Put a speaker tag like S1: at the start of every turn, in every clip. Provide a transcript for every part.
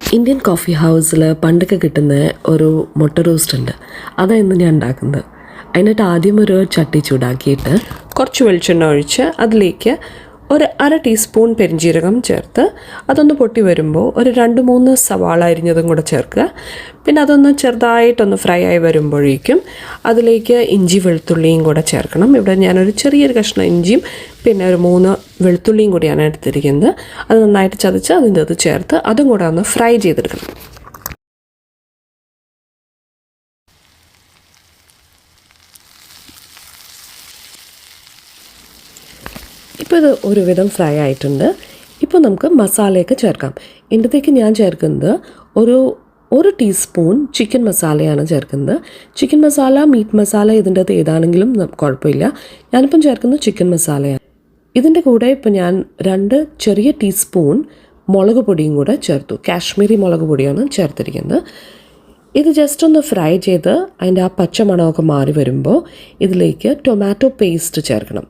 S1: Indian coffee ഹൗസിൽ പണ്ടൊക്കെ കിട്ടുന്ന ഒരു മുട്ട റോസ്റ്റ് ഉണ്ട്. അതാണ് ഇന്ന് ഞാൻ ഉണ്ടാക്കുന്നത്. അതിനായിട്ട് ആദ്യം ഒരു ചട്ടി ചൂടാക്കിയിട്ട് കുറച്ച് വെളിച്ചെണ്ണ ഒഴിച്ച് അതിലേക്ക് ഒരു 1/2 ടീസ്പൂൺ പെരിഞ്ജീരകം ചേർത്ത് അതൊന്ന് പൊട്ടി വരുമ്പോൾ ഒരു 2-3 സവാള അരിഞ്ഞതും കൂടെ ചേർക്കുക. പിന്നെ അതൊന്ന് ചെറുതായിട്ടൊന്ന് ഫ്രൈ ആയി വരുമ്പോഴേക്കും അതിലേക്ക് ഇഞ്ചി വെളുത്തുള്ളിയും കൂടെ ചേർക്കണം. ഇവിടെ ഞാനൊരു ചെറിയൊരു കഷ്ണം ഇഞ്ചിയും പിന്നെ ഒരു 3 വെളുത്തുള്ളിയും കൂടിയാണ് എടുത്തിരിക്കുന്നത്. അത് നന്നായിട്ട് ചതച്ച് അതിൻ്റെ അത് ചേർത്ത് അതും കൂടെ ഒന്ന് ഫ്രൈ ചെയ്തെടുക്കണം. ഇപ്പോൾ ഇത് ഒരുവിധം ഫ്രൈ ആയിട്ടുണ്ട്. ഇപ്പോൾ നമുക്ക് മസാലയൊക്കെ ചേർക്കാം. ഇതിൻ്റെത്തേക്ക് ഞാൻ ചേർക്കുന്നത് ഒരു ടീസ്പൂൺ ചിക്കൻ മസാലയാണ് ചേർക്കുന്നത്. ചിക്കൻ മസാല, മീറ്റ് മസാല ഇതിൻ്റെ അകത്ത് ഏതാണെങ്കിലും കുഴപ്പമില്ല. ഞാനിപ്പം ചേർക്കുന്നത് ചിക്കൻ മസാലയാണ്. ഇതിൻ്റെ കൂടെ ഇപ്പോൾ ഞാൻ 2 ചെറിയ ടീസ്പൂൺ മുളക് പൊടിയും കൂടെ ചേർത്തു. കാശ്മീരി മുളക് പൊടിയാണ് ചേർത്തിരിക്കുന്നത്. ഇത് ജസ്റ്റ് ഒന്ന് ഫ്രൈ ചെയ്ത് അതിൻ്റെ ആ പച്ച മണമൊക്കെ മാറി വരുമ്പോൾ ഇതിലേക്ക് ടൊമാറ്റോ പേസ്റ്റ് ചേർക്കണം.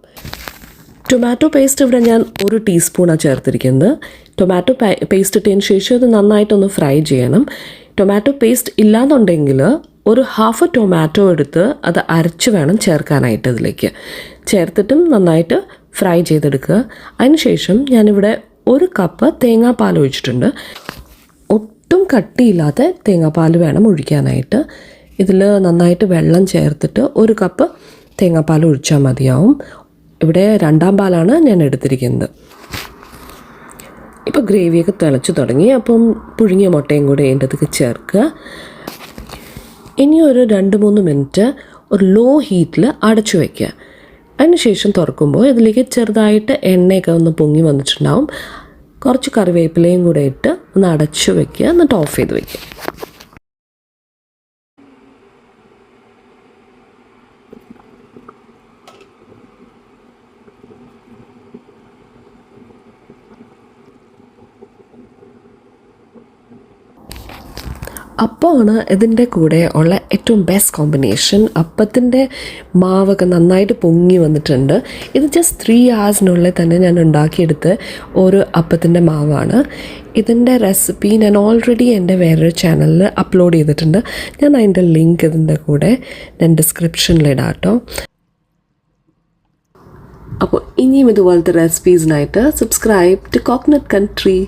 S1: ടൊമാറ്റോ പേസ്റ്റ് ഇവിടെ ഞാൻ 1 ടീസ്പൂണാണ് ചേർത്തിരിക്കുന്നത്. ടൊമാറ്റോ പേസ്റ്റ് ഇട്ടതിന് ശേഷം ഇത് നന്നായിട്ടൊന്ന് ഫ്രൈ ചെയ്യണം. ടൊമാറ്റോ പേസ്റ്റ് ഇല്ലാന്നുണ്ടെങ്കിൽ ഒരു 1/2 ടൊമാറ്റോ എടുത്ത് അത് അരച്ച് വേണം ചേർക്കാനായിട്ട്. ഇതിലേക്ക് ചേർത്തിട്ടും നന്നായിട്ട് ഫ്രൈ ചെയ്തെടുക്കുക. അതിനുശേഷം ഞാനിവിടെ 1 കപ്പ് തേങ്ങാപ്പാൽ ഒഴിച്ചിട്ടുണ്ട്. ഒട്ടും കട്ടിയില്ലാത്ത തേങ്ങാപ്പാൽ വേണം ഒഴിക്കാനായിട്ട്. ഇതിൽ നന്നായിട്ട് വെള്ളം ചേർത്തിട്ട് 1 കപ്പ് തേങ്ങാപ്പാൽ ഒഴിച്ചാൽ മതിയാവും. ഇവിടെ 2ാം പാലാണ് ഞാൻ എടുത്തിരിക്കുന്നത്. ഇപ്പോൾ ഗ്രേവിയൊക്കെ തിളച്ച് തുടങ്ങി. അപ്പം പുഴുങ്ങിയ മുട്ടയും കൂടെ അതിൻ്റെ അകത്തേക്ക് ചേർക്കുക. ഇനി ഒരു 2-3 മിനിറ്റ് ഒരു ലോ ഹീറ്റിൽ അടച്ചു വയ്ക്കുക. അതിനുശേഷം തുറക്കുമ്പോൾ ഇതിലേക്ക് ചെറുതായിട്ട് എണ്ണയൊക്കെ ഒന്ന് പൊങ്ങി വന്നിട്ടുണ്ടാവും. കുറച്ച് കറിവേപ്പിലയും കൂടെ ഇട്ട് ഒന്ന് അടച്ചു വയ്ക്കുക. എന്നിട്ട് ഓഫ് ചെയ്ത് വയ്ക്കുക. അപ്പമാണ് ഇതിൻ്റെ കൂടെ ഉള്ള ഏറ്റവും ബെസ്റ്റ് കോമ്പിനേഷൻ. അപ്പത്തിൻ്റെ മാവൊക്കെ നന്നായിട്ട് പൊങ്ങി വന്നിട്ടുണ്ട്. ഇത് ജസ്റ്റ് 3 hours തന്നെ ഞാൻ ഉണ്ടാക്കിയെടുത്ത് ഒരു അപ്പത്തിൻ്റെ മാവാണ്. ഇതിൻ്റെ റെസിപ്പി ഞാൻ ഓൾറെഡി എൻ്റെ വേറൊരു ചാനലിൽ അപ്ലോഡ് ചെയ്തിട്ടുണ്ട്. ഞാൻ അതിൻ്റെ ലിങ്ക് ഇതിൻ്റെ കൂടെ ഞാൻ ഡിസ്ക്രിപ്ഷനിലിടാം കേട്ടോ. അപ്പോൾ ഇനിയും ഇതുപോലത്തെ റെസിപ്പീസിനായിട്ട് സബ്സ്ക്രൈബ് ടു കോക്കനട്ട് കൺട്രി.